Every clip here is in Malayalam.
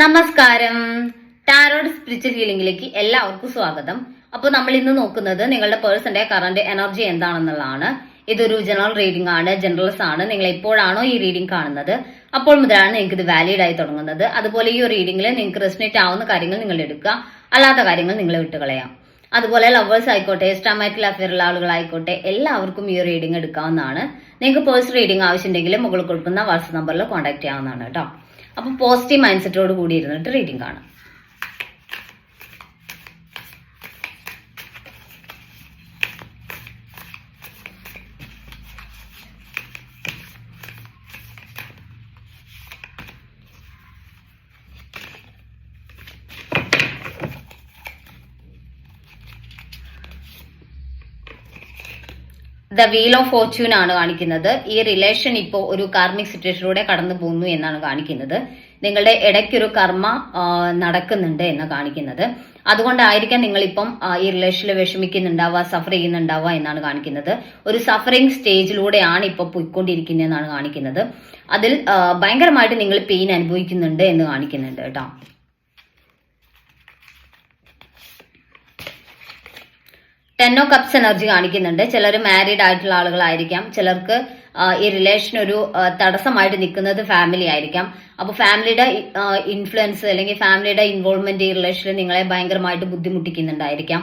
നമസ്കാരം. ടാരോഡ് സ്പിരിച്വൽ ഹീലിംഗിലേക്ക് എല്ലാവർക്കും സ്വാഗതം. അപ്പോൾ നമ്മൾ ഇന്ന് നോക്കുന്നത് നിങ്ങളുടെ പേഴ്സന്റെ കറന്റ് എനർജി എന്താണെന്നുള്ളതാണ്. ഇതൊരു ജനറൽ റീഡിംഗ് ആണ്, ജനറൽസ് ആണ്. നിങ്ങൾ എപ്പോഴാണോ ഈ റീഡിംഗ് കാണുന്നത് അപ്പോൾ മുതലാണ് നിങ്ങൾക്ക് ഇത് വാലിഡ് ആയി തുടങ്ങുന്നത്. അതുപോലെ ഈ റീഡിംഗിൽ നിങ്ങൾക്ക് റെസിനേറ്റ് ആവുന്ന കാര്യങ്ങൾ നിങ്ങൾ എടുക്കുക, അല്ലാത്ത കാര്യങ്ങൾ നിങ്ങൾ വിട്ടുകളയാം. അതുപോലെ ലവേഴ്സ് ആയിക്കോട്ടെ, എക്സ്ട്രാമാരിറ്റൽ അഫെയർ ഉള്ള ആളുകളായിക്കോട്ടെ, എല്ലാവർക്കും ഈ റീഡിംഗ് എടുക്കാവുന്നതാണ്. നിങ്ങൾക്ക് പേഴ്സണൽ റീഡിംഗ് ആവശ്യമുണ്ടെങ്കിൽ മുകളിൽ കൊടുക്കുന്ന വാട്സ്ആപ്പ് നമ്പറിൽ കോൺടാക്ട് ചെയ്യാവുന്നതാണ് കേട്ടോ. അപ്പൊ പോസിറ്റീവ് മൈൻഡ് സെറ്റോട് കൂടി ഇരുന്നിട്ട് റീഡിംഗ് കാണാം. ദ വീൽ ഓഫ് ഫോർച്യൂൺ ആണ് കാണിക്കുന്നത്. ഈ റിലേഷൻ ഇപ്പോൾ ഒരു കാർമിക് സിറ്റുവേഷനിലൂടെ കടന്നു പോകുന്നു എന്നാണ് കാണിക്കുന്നത്. നിങ്ങളുടെ ഇടയ്ക്കൊരു കർമ്മ നടക്കുന്നുണ്ട് എന്ന് കാണിക്കുന്നത്. അതുകൊണ്ടായിരിക്കാം നിങ്ങളിപ്പം ഈ റിലേഷനിൽ വിഷമിക്കുന്നുണ്ടാവുക, സഫർ ചെയ്യുന്നുണ്ടാവുക എന്നാണ് കാണിക്കുന്നത്. ഒരു സഫറിങ് സ്റ്റേജിലൂടെയാണ് ഇപ്പൊ പോയിക്കൊണ്ടിരിക്കുന്നതെന്നാണ് കാണിക്കുന്നത്. അതിൽ ഭയങ്കരമായിട്ട് നിങ്ങൾ പെയിൻ അനുഭവിക്കുന്നുണ്ട് എന്ന് കാണിക്കുന്നുണ്ട് കേട്ടോ. ടെൻ ഓഫ് കപ്സ് എനർജി കാണിക്കുന്നുണ്ട്. ചിലർ മാരീഡ് ആയിട്ടുള്ള ആളുകളായിരിക്കാം. ചിലർക്ക് ഈ റിലേഷൻ ഒരു തടസ്സമായിട്ട് നിൽക്കുന്നത് ഫാമിലി ആയിരിക്കാം. അപ്പൊ ഫാമിലിയുടെ ഇൻഫ്ലുവൻസ് അല്ലെങ്കിൽ ഫാമിലിയുടെ ഇൻവോൾവ്മെന്റ് ഈ റിലേഷനിൽ നിങ്ങളെ ഭയങ്കരമായിട്ട് ബുദ്ധിമുട്ടിക്കുന്നുണ്ടായിരിക്കാം.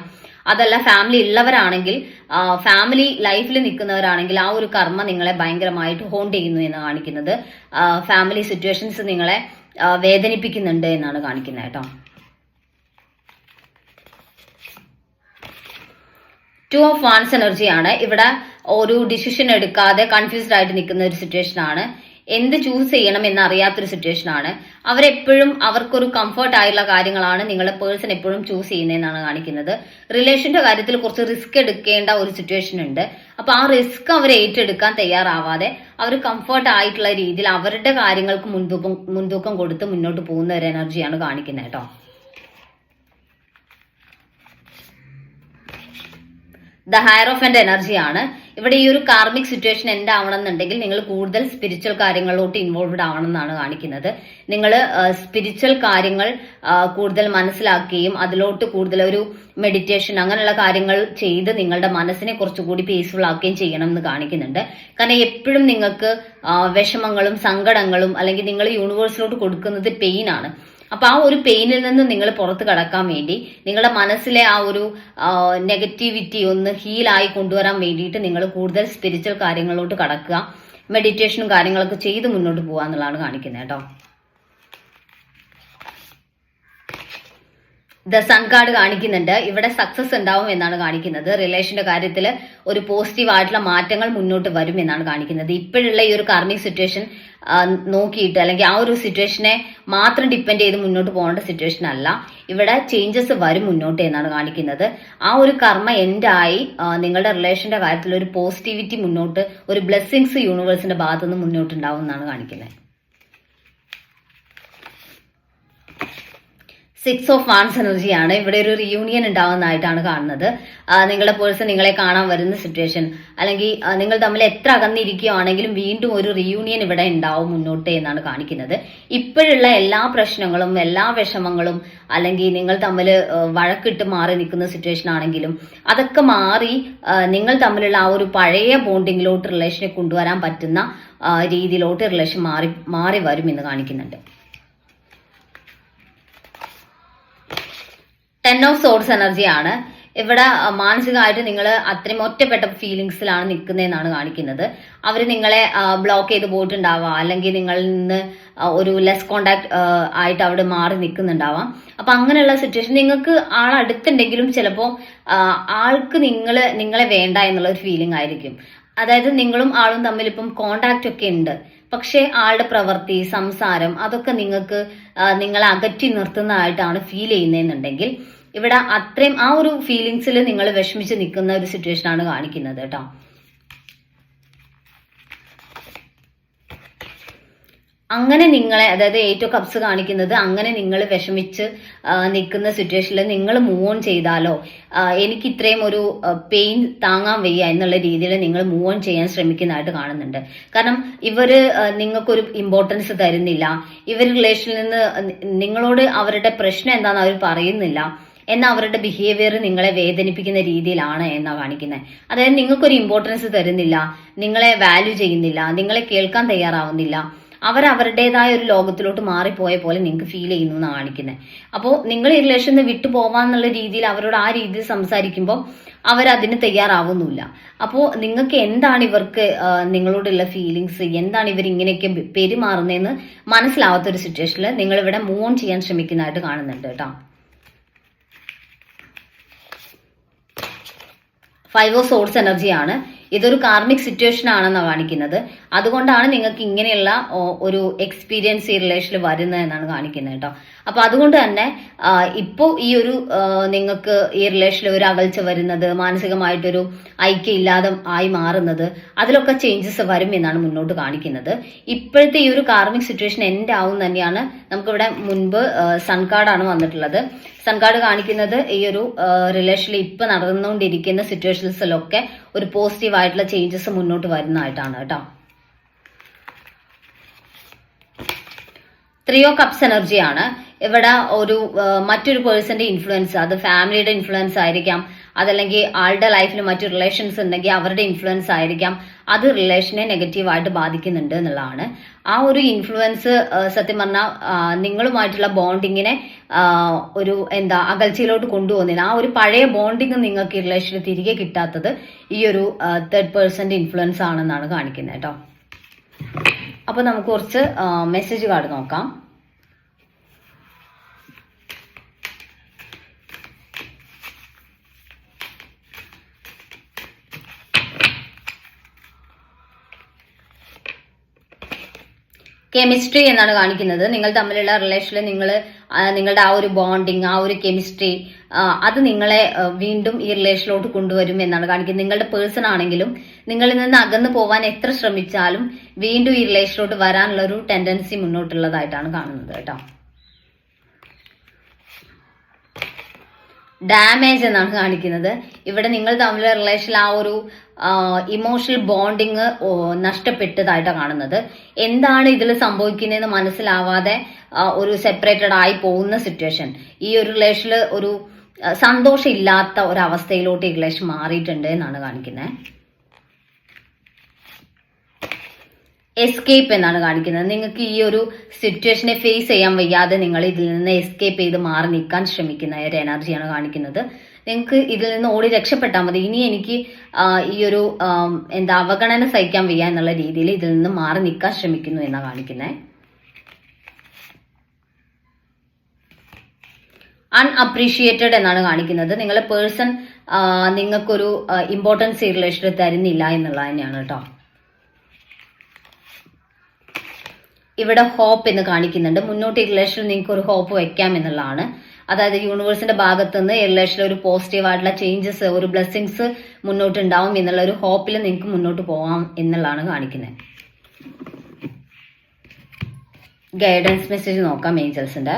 അതല്ല, ഫാമിലി ഉള്ളവരാണെങ്കിൽ, ഫാമിലി ലൈഫിൽ നിൽക്കുന്നവരാണെങ്കിൽ ആ ഒരു കർമ്മ നിങ്ങളെ ഭയങ്കരമായിട്ട് ഹോണ്ട് ചെയ്യുന്നു എന്ന് കാണിക്കുന്നത്. ഫാമിലി സിറ്റുവേഷൻസ് നിങ്ങളെ വേദനിപ്പിക്കുന്നുണ്ട് എന്നാണ് കാണിക്കുന്നത് കേട്ടോ. ടു ഓഫ് വാൻസ് എനർജിയാണ്. ഇവിടെ ഒരു ഡിസിഷൻ എടുക്കാതെ കൺഫ്യൂസ്ഡ് ആയിട്ട് നിൽക്കുന്ന ഒരു സിറ്റുവേഷൻ ആണ്. എന്ത് ചൂസ് ചെയ്യണം എന്ന് അറിയാത്തൊരു സിറ്റുവേഷൻ ആണ്. അവരെപ്പോഴും അവർക്കൊരു കംഫർട്ട് ആയിട്ടുള്ള കാര്യങ്ങളാണ് നിങ്ങളുടെ പേഴ്സൺ എപ്പോഴും ചൂസ് ചെയ്യുന്നതെന്നാണ് കാണിക്കുന്നത്. റിലേഷന്റെ കാര്യത്തിൽ കുറച്ച് റിസ്ക് എടുക്കേണ്ട ഒരു സിറ്റുവേഷൻ ഉണ്ട്. അപ്പൊ ആ റിസ്ക് അവർ ഏറ്റെടുക്കാൻ തയ്യാറാവാതെ അവർ കംഫർട്ട് ആയിട്ടുള്ള രീതിയിൽ അവരുടെ കാര്യങ്ങൾക്ക് മുൻതൂക്കം കൊടുത്ത് മുന്നോട്ട് പോകുന്ന ഒരു എനർജിയാണ് കാണിക്കുന്നത് കേട്ടോ. ദ ഹയറോഫന്റ് എനർജിയാണ്. ഇവിടെ ഈ ഒരു കാർമിക് സിറ്റുവേഷൻ എന്താവണം എന്നുണ്ടെങ്കിൽ നിങ്ങൾ കൂടുതൽ സ്പിരിച്വൽ കാര്യങ്ങളിലോട്ട് ഇൻവോൾവ്ഡ് ആവണം എന്നാണ് കാണിക്കുന്നത്. നിങ്ങൾ സ്പിരിച്വൽ കാര്യങ്ങൾ കൂടുതൽ മനസ്സിലാക്കുകയും അതിലോട്ട് കൂടുതൽ ഒരു മെഡിറ്റേഷൻ അങ്ങനെയുള്ള കാര്യങ്ങൾ ചെയ്ത് നിങ്ങളുടെ മനസ്സിനെ കുറച്ചുകൂടി പീസ്ഫുൾ ആക്കുകയും ചെയ്യണം എന്ന് കാണിക്കുന്നുണ്ട്. കാരണം എപ്പോഴും നിങ്ങൾക്ക് വിഷമങ്ങളും സങ്കടങ്ങളും അല്ലെങ്കിൽ നിങ്ങൾ യൂണിവേഴ്സിലോട്ട് കൊടുക്കുന്നത് പെയിൻ ആണ്. അപ്പൊ ആ ഒരു പെയിനിൽ നിന്ന് നിങ്ങൾ പുറത്ത് കടക്കാൻ വേണ്ടി നിങ്ങളുടെ മനസ്സിലെ ആ ഒരു നെഗറ്റിവിറ്റി ഒന്ന് ഹീലായി കൊണ്ടുവരാൻ വേണ്ടിയിട്ട് നിങ്ങൾ കൂടുതൽ സ്പിരിച്വൽ കാര്യങ്ങളിലോട്ട് കടക്കുക, മെഡിറ്റേഷനും കാര്യങ്ങളൊക്കെ ചെയ്ത് മുന്നോട്ട് പോകുക എന്നുള്ളതാണ് കാണിക്കുന്നത് കേട്ടോ. ദ സൺ കാർഡ് കാണിക്കുന്നുണ്ട്. ഇവിടെ സക്സസ് ഉണ്ടാവും എന്നാണ് കാണിക്കുന്നത്. റിലേഷന്റെ കാര്യത്തിൽ ഒരു പോസിറ്റീവ് ആയിട്ടുള്ള മാറ്റങ്ങൾ മുന്നോട്ട് വരും എന്നാണ് കാണിക്കുന്നത്. ഇപ്പോഴുള്ള ഈ ഒരു കാർമിക് സിറ്റുവേഷൻ നോക്കിയിട്ട് അല്ലെങ്കിൽ ആ ഒരു സിറ്റുവേഷനെ മാത്രം ഡിപ്പെൻഡ് ചെയ്ത് മുന്നോട്ട് പോകേണ്ട സിറ്റുവേഷൻ അല്ല. ഇവിടെ ചേഞ്ചസ് വരും മുന്നോട്ട് എന്നാണ് കാണിക്കുന്നത്. ആ ഒരു കർമ്മ എൻഡായി നിങ്ങളുടെ റിലേഷന്റെ കാര്യത്തിൽ ഒരു പോസിറ്റിവിറ്റി മുന്നോട്ട്, ഒരു ബ്ലെസ്സിങ്സ് യൂണിവേഴ്സിന്റെ ഭാഗത്തുനിന്ന് മുന്നോട്ടുണ്ടാവും എന്നാണ് കാണിക്കുന്നത്. സിക്സ് ഓഫ് വാൻസ് എനർജിയാണ്. ഇവിടെ ഒരു റിയൂണിയൻ ഉണ്ടാവുന്നതായിട്ടാണ് കാണുന്നത്. നിങ്ങളുടെ പേഴ്സൺ നിങ്ങളെ കാണാൻ വരുന്ന സിറ്റുവേഷൻ അല്ലെങ്കിൽ നിങ്ങൾ തമ്മിൽ എത്ര അകന്നിരിക്കുകയാണെങ്കിലും വീണ്ടും ഒരു റിയൂണിയൻ ഇവിടെ ഉണ്ടാവും മുന്നോട്ട് എന്നാണ് കാണിക്കുന്നത്. ഇപ്പോഴുള്ള എല്ലാ പ്രശ്നങ്ങളും എല്ലാ വിഷമങ്ങളും അല്ലെങ്കിൽ നിങ്ങൾ തമ്മിൽ വഴക്കിട്ട് മാറി നിൽക്കുന്ന സിറ്റുവേഷൻ ആണെങ്കിലും അതൊക്കെ മാറി നിങ്ങൾ തമ്മിലുള്ള ആ ഒരു പഴയ ബോണ്ടിങ്ങിലോട്ട് റിലേഷനെ കൊണ്ടുവരാൻ പറ്റുന്ന രീതിയിലോട്ട് റിലേഷൻ മാറി വരും എന്ന് കാണിക്കുന്നുണ്ട്. ടെൻ ഓഫ് സോർഡ്സ് എനർജിയാണ്. ഇവിടെ മാനസികമായിട്ട് നിങ്ങൾ അത്രയും ഒറ്റപ്പെട്ട ഫീലിങ്സിലാണ് നിൽക്കുന്നതെന്നാണ് കാണിക്കുന്നത്. അവർ നിങ്ങളെ ബ്ലോക്ക് ചെയ്ത് പോയിട്ടുണ്ടാവാം, അല്ലെങ്കിൽ നിങ്ങളിൽ നിന്ന് ഒരു ലെസ് കോണ്ടാക്ട് ആയിട്ട് അവിടെ മാറി നിൽക്കുന്നുണ്ടാവാം. അപ്പൊ അങ്ങനെയുള്ള സിറ്റുവേഷൻ നിങ്ങൾക്ക് ആളടുത്തുണ്ടെങ്കിലും ചിലപ്പോൾ ആൾക്ക് നിങ്ങളെ വേണ്ട എന്നുള്ള ഒരു ഫീലിംഗ് ആയിരിക്കും. അതായത് നിങ്ങളും ആളും തമ്മിൽ ഇപ്പം കോണ്ടാക്ട് ഒക്കെ ഉണ്ട്, പക്ഷെ ആളുടെ പ്രവൃത്തി, സംസാരം അതൊക്കെ നിങ്ങൾക്ക് നിങ്ങളെ അകറ്റി നിർത്തുന്നതായിട്ടാണ് ഫീൽ ചെയ്യുന്നതെന്നുണ്ടെങ്കിൽ ഇവിടെ അത്രയും ആ ഒരു ഫീലിങ്സിൽ നിങ്ങൾ വിഷമിച്ച് നിൽക്കുന്ന ഒരു സിറ്റുവേഷൻ ആണ് കാണിക്കുന്നത് കേട്ടോ. അങ്ങനെ നിങ്ങളെ, അതായത് 8 ഓഫ് കപ്സ് കാണിക്കുന്നത് അങ്ങനെ നിങ്ങൾ വിഷമിച്ച് നിൽക്കുന്ന സിറ്റുവേഷനിൽ നിങ്ങൾ മൂവ് ഓൺ ചെയ്താലോ, എനിക്ക് ഇത്രയും ഒരു പെയിൻ താങ്ങാൻ വയ്യ എന്നുള്ള രീതിയിൽ നിങ്ങൾ മൂവ് ഓൺ ചെയ്യാൻ ശ്രമിക്കുന്നതായിട്ട് കാണുന്നുണ്ട്. കാരണം ഇവര് നിങ്ങൾക്കൊരു ഇമ്പോർട്ടൻസ് തരുന്നില്ല, ഇവർ റിലേഷനിൽ നിന്ന് നിങ്ങളോട് അവരുടെ പ്രശ്നം എന്താണെന്ന് അവർ പറയുന്നില്ല, എന്നാൽ അവരുടെ ബിഹേവിയർ നിങ്ങളെ വേദനിപ്പിക്കുന്ന രീതിയിലാണ് എന്നാ കാണിക്കുന്നത്. അതായത് നിങ്ങൾക്കൊരു ഇമ്പോർട്ടൻസ് തരുന്നില്ല, നിങ്ങളെ വാല്യൂ ചെയ്യുന്നില്ല, നിങ്ങളെ കേൾക്കാൻ തയ്യാറാവുന്നില്ല, അവരവരുടേതായ ഒരു ലോകത്തിലോട്ട് മാറിപ്പോയ പോലെ നിങ്ങൾക്ക് ഫീൽ ചെയ്യുന്നു എന്നാണ് കാണിക്കുന്നത്. അപ്പോൾ നിങ്ങൾ ഈ റിലേഷനിൽ നിന്ന് വിട്ടു പോവാന്നുള്ള രീതിയിൽ അവരോട് ആ രീതിയിൽ സംസാരിക്കുമ്പോൾ അവരതിന് തയ്യാറാവുന്നില്ല. അപ്പോൾ നിങ്ങൾക്ക് എന്താണ് ഇവർക്ക് നിങ്ങളോടുള്ള ഫീലിങ്സ്, എന്താണ് ഇവർ ഇങ്ങനെയൊക്കെ പെരുമാറുന്നതെന്ന് മനസ്സിലാവാത്തൊരു സിറ്റുവേഷനിൽ നിങ്ങൾ ഇവിടെ മൂവ് ഓൺ ചെയ്യാൻ ശ്രമിക്കുന്നതായിട്ട് കാണുന്നുണ്ട് കേട്ടോ. 5 ഓഫ് സോർട്സ് എനർജിയാണ്. ഇതൊരു കാർമിക് സിറ്റുവേഷൻ ആണെന്നാണ് കാണിക്കുന്നത്. അതുകൊണ്ടാണ് നിങ്ങൾക്ക് ഇങ്ങനെയുള്ള ഒരു എക്സ്പീരിയൻസ് ഈ റിലേഷനിൽ വരുന്നത് എന്നാണ് കാണിക്കുന്നത് കേട്ടോ. അപ്പൊ അതുകൊണ്ട് തന്നെ ഇപ്പോൾ ഈ ഒരു നിങ്ങൾക്ക് ഈ റിലേഷനിൽ ഒരു അകൽച്ച വരുന്നത്, മാനസികമായിട്ടൊരു ഐക്യം ഇല്ലാതെ ആയി മാറുന്നത്, അതിലൊക്കെ ചേഞ്ചസ് വരും എന്നാണ് മുന്നോട്ട് കാണിക്കുന്നത്. ഇപ്പോഴത്തെ ഈ ഒരു കാർമിക് സിറ്റുവേഷൻ എൻഡ് ആവും തന്നെയാണ്. നമുക്കിവിടെ മുൻപ് സൺ കാർഡാണ് വന്നിട്ടുള്ളത്. സൺ കാർഡ് കാണിക്കുന്നത് ഈ ഒരു റിലേഷനിൽ ഇപ്പൊ നടന്നുകൊണ്ടിരിക്കുന്ന സിറ്റുവേഷൻസിലൊക്കെ ഒരു പോസിറ്റീവ് ആയിട്ടുള്ള ചേഞ്ചസ് മുന്നോട്ട് വരുന്നതായിട്ടാണ് കേട്ടോ. 3 ഓഫ് കപ്സ് എനർജിയാണ്. ഇവിടെ ഒരു മറ്റൊരു പേഴ്സന്റെ ഇൻഫ്ലുവൻസ്, അത് ഫാമിലിയുടെ ഇൻഫ്ലുവൻസ് ആയിരിക്കാം, അതല്ലെങ്കിൽ ആളുടെ ലൈഫിൽ മറ്റു റിലേഷൻസ് ഉണ്ടെങ്കിൽ അവരുടെ ഇൻഫ്ലുവൻസ് ആയിരിക്കാം, അത് റിലേഷനെ നെഗറ്റീവായിട്ട് ബാധിക്കുന്നുണ്ട് എന്നുള്ളതാണ്. ആ ഒരു ഇൻഫ്ലുവൻസ് സത്യം പറഞ്ഞാൽ നിങ്ങളുമായിട്ടുള്ള ബോണ്ടിങ്ങിനെ ഒരു അകൽച്ചയിലോട്ട് കൊണ്ടുപോകുന്നില്ല. ആ ഒരു പഴയ ബോണ്ടിങ് നിങ്ങൾക്ക് ഈ റിലേഷനിൽ തിരികെ കിട്ടാത്തത് ഈ ഒരു 3rd പേഴ്സന്റെ ഇൻഫ്ലുവൻസ് ആണെന്നാണ് കാണിക്കുന്നത് കേട്ടോ. അപ്പൊ നമുക്ക് കുറച്ച് മെസ്സേജ് കാർഡ് നോക്കാം. കെമിസ്ട്രി എന്നാണ് കാണിക്കുന്നത്. നിങ്ങൾ തമ്മിലുള്ള റിലേഷനിൽ നിങ്ങളുടെ ആ ഒരു ബോണ്ടിങ്, ആ ഒരു കെമിസ്ട്രി, അത് നിങ്ങളെ വീണ്ടും ഈ റിലേഷനിലോട്ട് കൊണ്ടുവരും എന്നാണ് കാണിക്കുന്നത്. നിങ്ങളുടെ പേഴ്സൺ ആണെങ്കിലും നിങ്ങളിൽ നിന്ന് അകന്നു പോവാൻ എത്ര ശ്രമിച്ചാലും വീണ്ടും ഈ റിലേഷനിലോട്ട് വരാനുള്ള ഒരു ടെൻഡൻസി മുന്നോട്ടുള്ളതായിട്ടാണ് കാണുന്നത് കേട്ടോ. ഡാമേജ് എന്നാണ് കാണിക്കുന്നത്. ഇവിടെ നിങ്ങൾ തമ്മിലുള്ള റിലേഷനിൽ ആ ഒരു ഇമോഷണൽ ബോണ്ടിങ് നഷ്ടപ്പെട്ടതായിട്ടാണ് കാണുന്നത്. എന്താണ് ഇതിൽ സംഭവിക്കുന്നതെന്ന് മനസ്സിലാവാതെ ഒരു സെപ്പറേറ്റഡ് ആയി പോകുന്ന സിറ്റുവേഷൻ, ഈ ഒരു റിലേഷനിൽ ഒരു സന്തോഷം ഇല്ലാത്ത ഒരവസ്ഥയിലോട്ട് ഈ റിലേഷൻ മാറിയിട്ടുണ്ട് എന്നാണ് കാണിക്കുന്നത്. എസ്കേപ്പ് എന്നാണ് കാണിക്കുന്നത്. നിങ്ങൾക്ക് ഈ ഒരു സിറ്റുവേഷനെ ഫേസ് ചെയ്യാൻ വയ്യാതെ നിങ്ങൾ ഇതിൽ നിന്ന് എസ്കേപ്പ് ചെയ്ത് മാറി നിൽക്കാൻ ശ്രമിക്കുന്ന ഒരു എനർജിയാണ് കാണിക്കുന്നത്. നിങ്ങൾക്ക് ഇതിൽ നിന്ന് ഓടി രക്ഷപ്പെട്ടാൽ മതി, ഇനി എനിക്ക് ഈ ഒരു അവഗണന സഹിക്കാൻ വയ്യ എന്നുള്ള രീതിയിൽ ഇതിൽ നിന്ന് മാറി നിൽക്കാൻ ശ്രമിക്കുന്നു എന്നാണ് കാണിക്കുന്നത്. അൺഅപ്രീഷിയേറ്റഡ് എന്നാണ് കാണിക്കുന്നത്. നിങ്ങളുടെ പേഴ്സൺ നിങ്ങൾക്കൊരു ഇമ്പോർട്ടൻസ് ഈ റിലേഷനിൽ തരുന്നില്ല എന്നുള്ളത് തന്നെയാണ് കേട്ടോ. ഇവിടെ ഹോപ്പ് എന്ന് കാണിക്കുന്നുണ്ട്. മുന്നോട്ട് ഈ റിലേഷനിൽ നിങ്ങൾക്ക് ഒരു ഹോപ്പ് വെക്കാം എന്നുള്ളതാണ്. അതായത് യൂണിവേഴ്സിന്റെ ഭാഗത്തു നിന്ന് ഈ റിലേഷനിൽ ഒരു പോസിറ്റീവ് ആയിട്ടുള്ള ചേഞ്ചസ്, ഒരു ബ്ലെസ്സിങ്സ് മുന്നോട്ട് ഉണ്ടാവും എന്നുള്ള ഒരു ഹോപ്പിൽ നിങ്ങൾക്ക് മുന്നോട്ട് പോകാം എന്നുള്ളതാണ് കാണിക്കുന്നത്. ഗൈഡൻസ് മെസ്സേജ് നോക്കാം ഏഞ്ചൽസിന്റെ.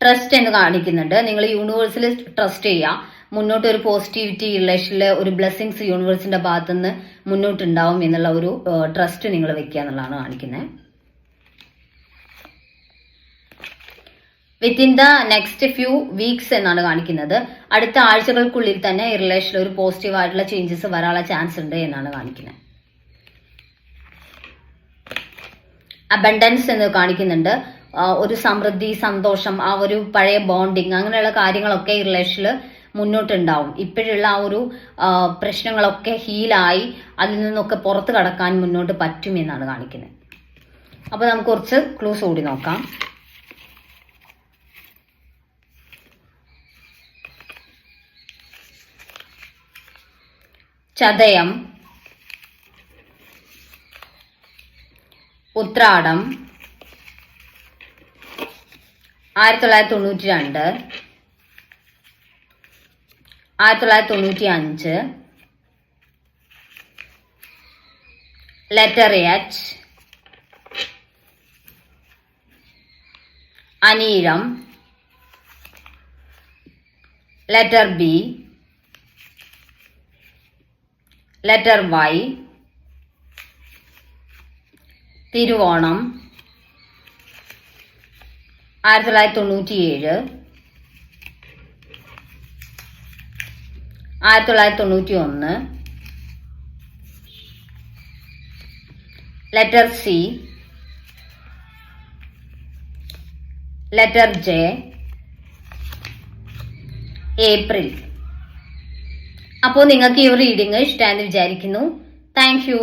ട്രസ്റ്റ് എന്ന് കാണിക്കുന്നുണ്ട്. നിങ്ങൾ യൂണിവേഴ്സിൽ ട്രസ്റ്റ് ചെയ്യുക. മുന്നോട്ട് ഒരു പോസിറ്റിവിറ്റി റിലേഷനിൽ ഒരു ബ്ലെസ്സിങ്സ് യൂണിവേഴ്സിന്റെ ഭാഗത്തുനിന്ന് മുന്നോട്ടുണ്ടാവും എന്നുള്ള ഒരു ട്രസ്റ്റ് നിങ്ങൾ വെക്കുക എന്നുള്ളതാണ് കാണിക്കുന്നത്. Within the next few weeks എന്നാണ് കാണിക്കുന്നത്. അടുത്ത ആഴ്ചകൾക്കുള്ളിൽ തന്നെ ഈ റിലേഷനിൽ ഒരു പോസിറ്റീവ് ആയിട്ടുള്ള ചേഞ്ചസ് വരാനുള്ള ചാൻസ് ഉണ്ട് എന്നാണ് കാണിക്കുന്നത്. അബണ്ടൻസ് എന്ന് കാണിക്കുന്നുണ്ട്. ഒരു സമൃദ്ധി, സന്തോഷം, ആ ഒരു പഴയ ബോണ്ടിങ്, അങ്ങനെയുള്ള കാര്യങ്ങളൊക്കെ ഈ റിലേഷനിൽ മുന്നോട്ടുണ്ടാവും. ഇപ്പോഴുള്ള ആ ഒരു പ്രശ്നങ്ങളൊക്കെ ഹീലായി അതിൽ നിന്നൊക്കെ പുറത്ത് കടക്കാൻ മുന്നോട്ട് പറ്റും എന്നാണ് കാണിക്കുന്നത്. അപ്പൊ നമുക്ക് കുറച്ച് ക്ലൂസ് കൂടി നോക്കാം. ചതയം, ഉത്രാടം, 1992, 1995. ലെറ്റർ H, അനീരം. ലെറ്റർ B, ലെറ്റർ Y, തിരുവോണം. 1997, 1991. Letter C, letter J, April. അപ്പോൾ നിങ്ങൾക്ക് ഈ റീഡിംഗ് ഇഷ്ടമായെന്ന് വിചാരിക്കുന്നു. Thank U.